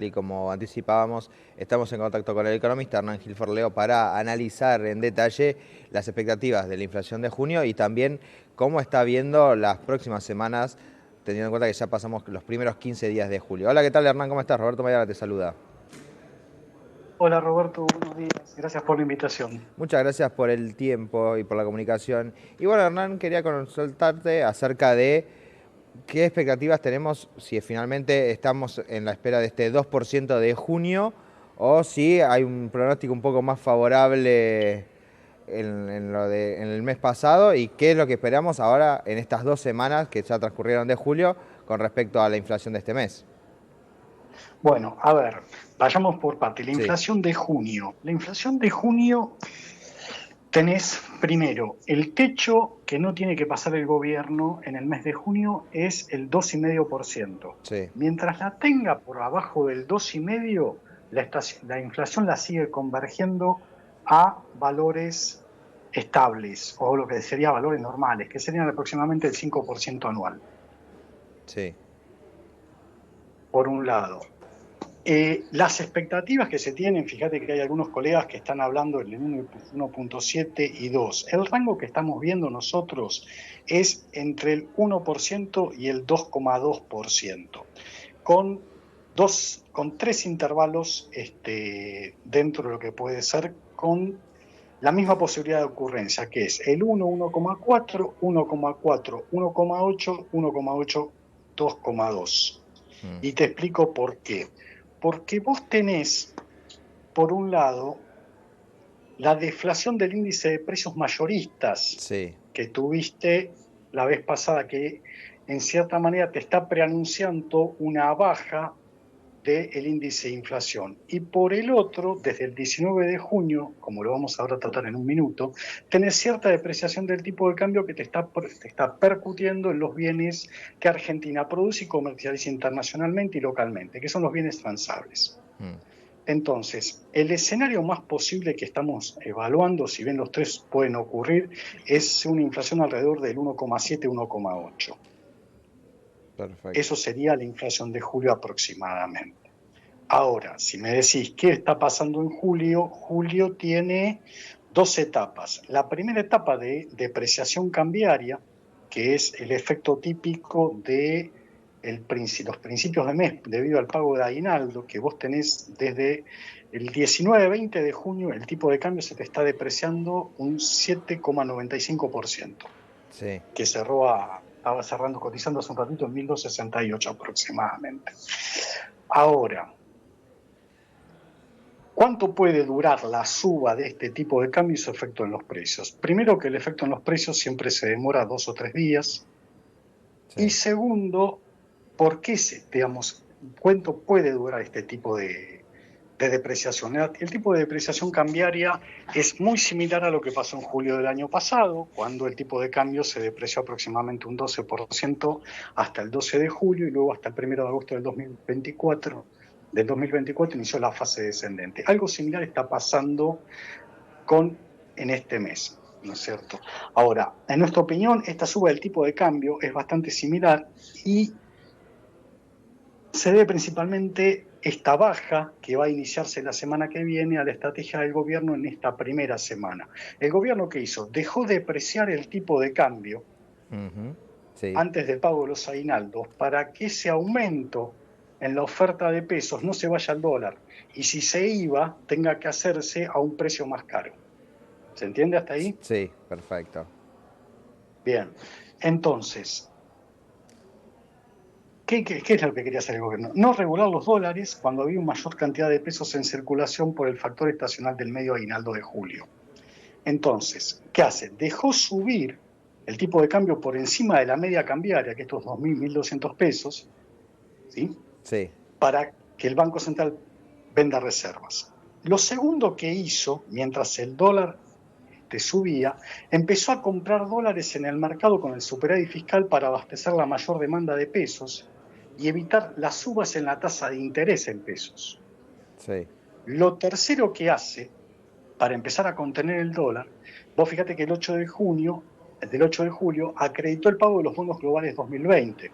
Y como anticipábamos, estamos en contacto con el economista Hernán Gil Forleo para analizar en detalle las expectativas de la inflación de junio y también cómo está viendo las próximas semanas, teniendo en cuenta que ya pasamos los primeros 15 días de julio. Hola, ¿qué tal, Hernán? ¿Cómo estás? Roberto Mayara te saluda. Hola Roberto, buenos días. Gracias por la invitación. Muchas gracias por el tiempo y por la comunicación. Y bueno, Hernán, quería consultarte acerca de qué expectativas tenemos si finalmente estamos en la espera de este 2% de junio o si hay un pronóstico un poco más favorable en el mes pasado y qué es lo que esperamos ahora en estas 2 semanas que ya transcurrieron de julio con respecto a la inflación de este mes. Bueno, a ver, vayamos por parte. La Sí, inflación de junio. La inflación de junio tenés primero el techo que no tiene que pasar el gobierno en el mes de junio es el 2,5%. sí. Mientras la tenga por abajo del 2,5%, la inflación la sigue convergiendo a valores estables o lo que sería valores normales, que serían aproximadamente el 5% anual, Sí. por un lado. Las expectativas que se tienen, fíjate que hay algunos colegas que están hablando del 1,7 y 2. El rango que estamos viendo nosotros es entre el 1% y el 2,2%, con tres intervalos dentro de lo que puede ser con la misma posibilidad de ocurrencia, que es el 1, 1,4, 1,4, 1,8, 1,8, 2,2. Mm. Y te explico por qué. Porque vos tenés, por un lado, la deflación del índice de precios mayoristas Sí. que tuviste la vez pasada, que en cierta manera te está preanunciando una baja del índice de inflación. Y por el otro, desde el 19 de junio, como lo vamos ahora a tratar en un minuto, tenés cierta depreciación del tipo de cambio que te está percutiendo en los bienes que Argentina produce y comercializa internacionalmente y localmente, que son los bienes transables. Mm. Entonces, el escenario más posible que estamos evaluando, si bien los tres pueden ocurrir, es una inflación alrededor del 1,7-1,8. Perfecto. Eso sería la inflación de julio aproximadamente. Ahora, si me decís qué está pasando en julio, julio tiene dos etapas. La primera etapa de depreciación cambiaria, que es el efecto típico de los principios de mes debido al pago de aguinaldo, que vos tenés desde el 19-20 de junio, el tipo de cambio se te está depreciando un 7,95%, Sí. que estaba cerrando, cotizando hace un ratito en 1.268 aproximadamente. Ahora, ¿cuánto puede durar la suba de este tipo de cambio y su efecto en los precios? Primero, que el efecto en los precios siempre se demora 2 o 3 días. Y Sí. segundo, ¿por qué digamos, cuánto puede durar este tipo de depreciación? El tipo de depreciación cambiaria es muy similar a lo que pasó en julio del año pasado, cuando el tipo de cambio se depreció aproximadamente un 12% hasta el 12 de julio y luego hasta el 1 de agosto del 2024 inició la fase descendente. Algo similar está pasando en este mes, ¿no es cierto? Ahora, en nuestra opinión, esta suba del tipo de cambio es bastante similar y se debe principalmente esta baja que va a iniciarse la semana que viene a la estrategia del gobierno en esta primera semana. ¿El gobierno qué hizo? Dejó de depreciar el tipo de cambio Ujú. Sí. antes del pago de los aguinaldos para que ese aumento en la oferta de pesos no se vaya al dólar y si se iba tenga que hacerse a un precio más caro. ¿Se entiende hasta ahí? Sí, perfecto. Bien. Entonces, ¿qué es lo que quería hacer el gobierno? No regular los dólares cuando había una mayor cantidad de pesos en circulación por el factor estacional del medio aguinaldo de julio. Entonces, ¿qué hace? Dejó subir el tipo de cambio por encima de la media cambiaria, que estos 2.000, 1.200 pesos, ¿sí? Sí. Para que el Banco Central venda reservas. Lo segundo que hizo, mientras el dólar subía, empezó a comprar dólares en el mercado con el superávit fiscal para abastecer la mayor demanda de pesos y evitar las subas en la tasa de interés en pesos. Sí. Lo tercero que hace para empezar a contener el dólar, vos fíjate que del 8 de julio, acreditó el pago de los bonos globales 2020.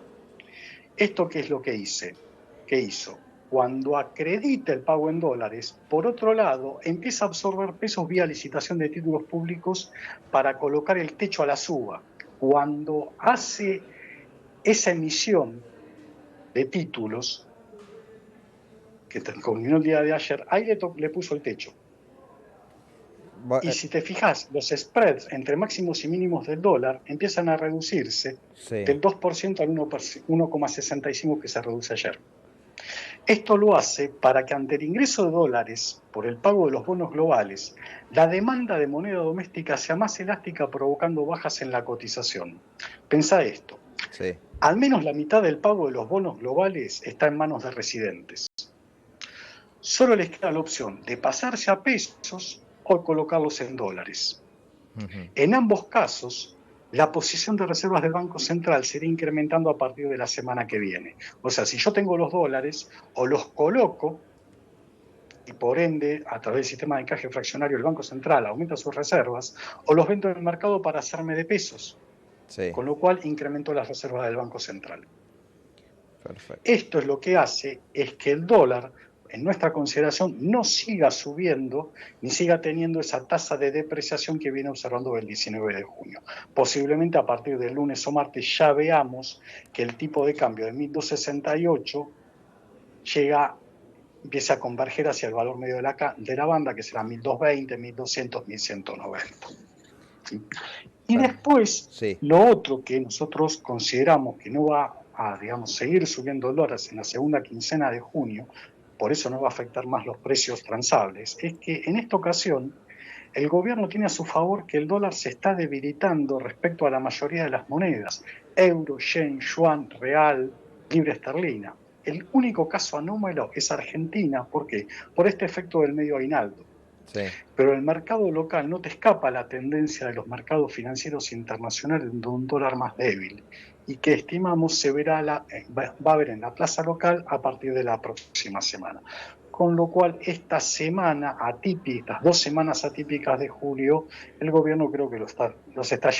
¿Esto qué es lo que hizo? cuando acredita el pago en dólares, por otro lado, empieza a absorber pesos vía licitación de títulos públicos para colocar el techo a la suba. Cuando hace esa emisión de títulos, que culminó el día de ayer, ahí le puso el techo. Y si te fijas, los spreads entre máximos y mínimos del dólar empiezan a reducirse del 2% al 1,65% que se reduce ayer. Esto lo hace para que ante el ingreso de dólares por el pago de los bonos globales, la demanda de moneda doméstica sea más elástica, provocando bajas en la cotización. Pensá esto. Sí. Al menos la mitad del pago de los bonos globales está en manos de residentes. Solo les queda la opción de pasarse a pesos o colocarlos en dólares. En ambos casos, la posición de reservas del Banco Central se irá incrementando a partir de la semana que viene. O sea, si yo tengo los dólares, o los coloco, y por ende, a través del sistema de encaje fraccionario, el Banco Central aumenta sus reservas, o los vendo en el mercado para hacerme de pesos. Sí. Con lo cual incrementó las reservas del Banco Central. Perfecto. Esto es lo que hace es que el dólar, en nuestra consideración, no siga subiendo ni siga teniendo esa tasa de depreciación que viene observando el 19 de junio. Posiblemente a partir del lunes o martes ya veamos que el tipo de cambio de 1.268 empieza a converger hacia el valor medio de la banda, que será 1.220, 1.200, 1.190. ¿Sí? Y después, sí, lo otro que nosotros consideramos que no va a, seguir subiendo dólares en la segunda quincena de junio, por eso no va a afectar más los precios transables, es que en esta ocasión el gobierno tiene a su favor que el dólar se está debilitando respecto a la mayoría de las monedas, euro, yen, yuan, real, libra esterlina. El único caso anómalo es Argentina, ¿por qué? Por este efecto del medio aguinaldo. Sí. Pero el mercado local no te escapa la tendencia de los mercados financieros internacionales de un dólar más débil y que estimamos se verá va a ver en la plaza local a partir de la próxima semana. Con lo cual, esta semana atípica, estas 2 semanas atípicas de julio, el gobierno creo que los está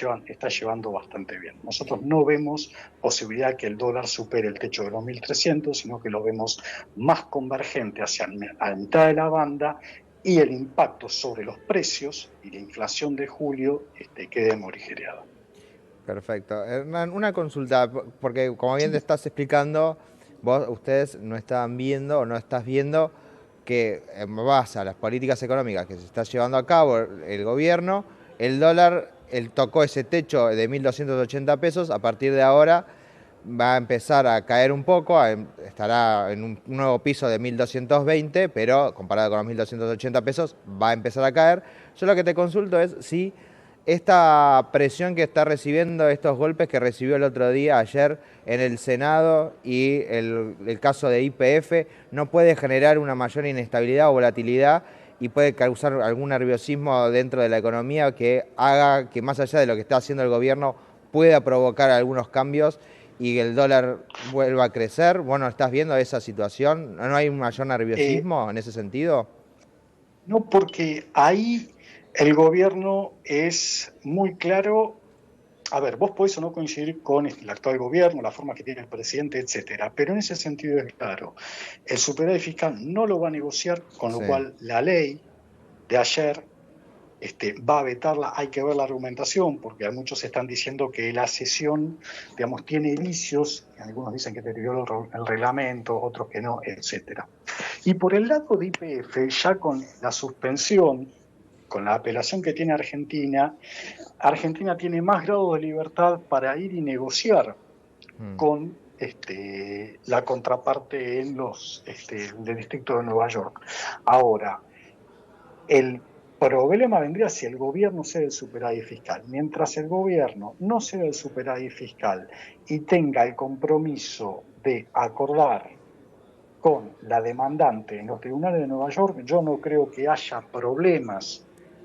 llevando bastante bien. Nosotros no vemos posibilidad que el dólar supere el techo de los 1.300, sino que lo vemos más convergente hacia la mitad de la banda, y el impacto sobre los precios y la inflación de julio quede morigerada. Perfecto. Hernán, una consulta, porque como bien te estás explicando, ustedes no estaban viendo o no estás viendo que en base a las políticas económicas que se está llevando a cabo el gobierno, el dólar tocó ese techo de 1.280 pesos, a partir de ahora va a empezar a caer un poco, estará en un nuevo piso de 1.220, pero comparado con los 1.280 pesos va a empezar a caer. Yo lo que te consulto es si esta presión que está recibiendo, estos golpes que recibió el otro día, ayer, en el Senado y el caso de YPF, no puede generar una mayor inestabilidad o volatilidad y puede causar algún nerviosismo dentro de la economía que haga que, más allá de lo que está haciendo el gobierno, pueda provocar algunos cambios y el dólar vuelva a crecer. Bueno, ¿estás viendo esa situación? ¿No hay un mayor nerviosismo en ese sentido? No, porque ahí el gobierno es muy claro. A ver, vos podés o no coincidir con el actual gobierno, la forma que tiene el presidente, etcétera, pero en ese sentido es claro. El superávit fiscal no lo va a negociar, con lo cual la ley de ayer va a vetarla. Hay que ver la argumentación, porque muchos están diciendo que la sesión, tiene vicios, algunos dicen que deterioró el reglamento, otros que no, etcétera. Y por el lado de YPF, ya con la suspensión, con la apelación que tiene Argentina, Argentina tiene más grado de libertad para ir y negociar con la contraparte en del distrito de Nueva York. Ahora, el problema vendría si el gobierno cede el superávit fiscal. Mientras el gobierno no cede el superávit fiscal y tenga el compromiso de acordar con la demandante en los tribunales de Nueva York, yo no creo que haya problemas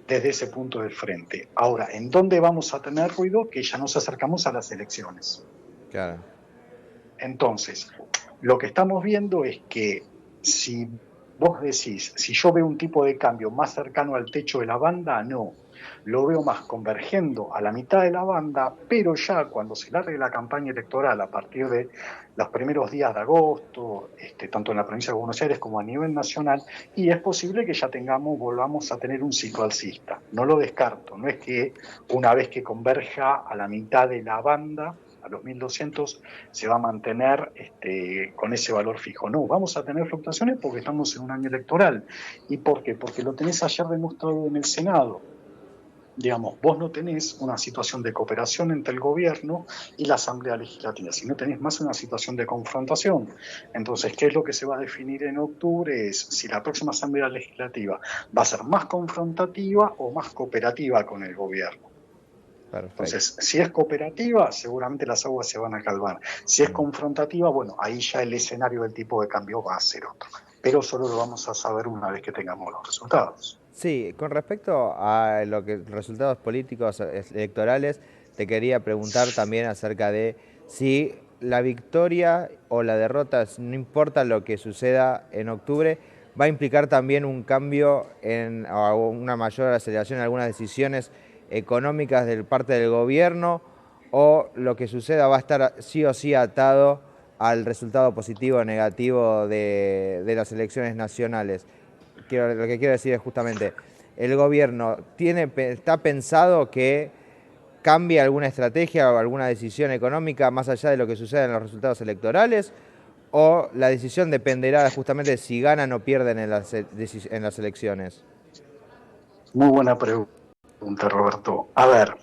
desde ese punto de frente. Ahora, ¿en dónde vamos a tener ruido? Que ya nos acercamos a las elecciones. Claro. Entonces, lo que estamos viendo es que si vos decís, si yo veo un tipo de cambio más cercano al techo de la banda, no. Lo veo más convergiendo a la mitad de la banda, pero ya cuando se largue la campaña electoral a partir de los primeros días de agosto, tanto en la provincia de Buenos Aires como a nivel nacional, y es posible que ya volvamos a tener un ciclo alcista. No lo descarto, no es que una vez que converja a la mitad de la banda, a los 1200, se va a mantener con ese valor fijo. No, vamos a tener fluctuaciones porque estamos en un año electoral. ¿Y por qué? Porque lo tenés ayer demostrado en el Senado. Digamos, vos no tenés una situación de cooperación entre el gobierno y la Asamblea Legislativa, sino tenés más una situación de confrontación. Entonces, ¿qué es lo que se va a definir en octubre? Es si la próxima Asamblea Legislativa va a ser más confrontativa o más cooperativa con el gobierno. Perfecto. Entonces, si es cooperativa, seguramente las aguas se van a calmar. Si es confrontativa, bueno, ahí ya el escenario del tipo de cambio va a ser otro. Pero solo lo vamos a saber una vez que tengamos los resultados. Sí, con respecto a lo que resultados políticos electorales, te quería preguntar también acerca de si la victoria o la derrota, no importa lo que suceda en octubre, va a implicar también un cambio o una mayor aceleración en algunas decisiones económicas de parte del gobierno, o lo que suceda va a estar sí o sí atado al resultado positivo o negativo de las elecciones nacionales. Lo que quiero decir es justamente, ¿el gobierno está pensado que cambie alguna estrategia o alguna decisión económica más allá de lo que suceda en los resultados electorales? ¿O la decisión dependerá justamente de si ganan o pierden en las elecciones? Muy buena pregunta, Roberto. A ver,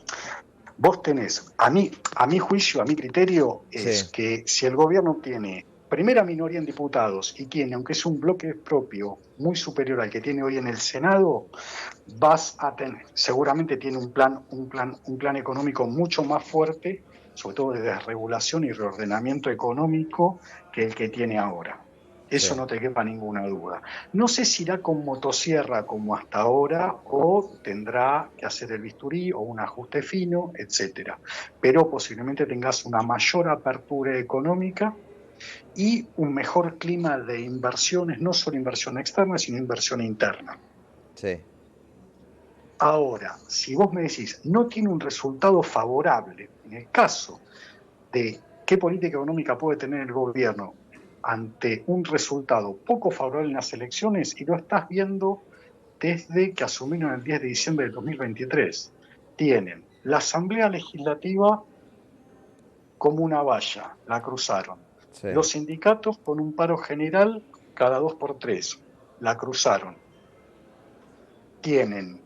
vos tenés, a mi juicio, a mi criterio, Sí, es que si el gobierno tiene primera minoría en diputados y tiene, aunque es un bloque propio muy superior al que tiene hoy en el Senado, vas a tener, seguramente tiene un plan económico mucho más fuerte, sobre todo de desregulación y reordenamiento económico, que el que tiene ahora. sí. Eso no te quepa ninguna duda. No sé si irá con motosierra como hasta ahora o tendrá que hacer el bisturí o un ajuste fino, etcétera. Pero posiblemente tengas una mayor apertura económica y un mejor clima de inversiones, no solo inversión externa, sino inversión interna. Sí. Ahora, si vos me decís, no tiene un resultado favorable, en el caso de qué política económica puede tener el gobierno ante un resultado poco favorable en las elecciones, y lo estás viendo desde que asumieron el 10 de diciembre de 2023. Tienen la Asamblea Legislativa como una valla, la cruzaron. Sí. Los sindicatos con un paro general cada 2 por 3, la cruzaron. Tienen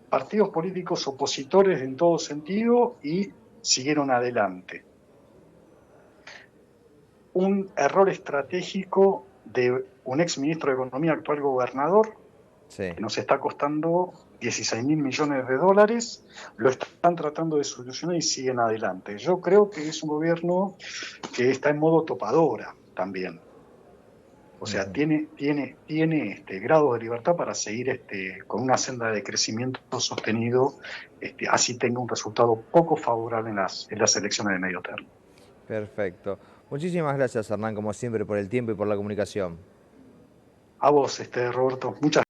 partidos políticos opositores en todo sentido y siguieron adelante. Un error estratégico de un ex ministro de Economía, actual gobernador, Sí. que nos está costando 16.000 millones de dólares, lo están tratando de solucionar y siguen adelante. Yo creo que es un gobierno que está en modo topadora también. O sea, tiene grados de libertad para seguir con una senda de crecimiento sostenido, así tenga un resultado poco favorable en las elecciones de medio término. Perfecto. Muchísimas gracias, Hernán, como siempre, por el tiempo y por la comunicación. A vos, Roberto, muchas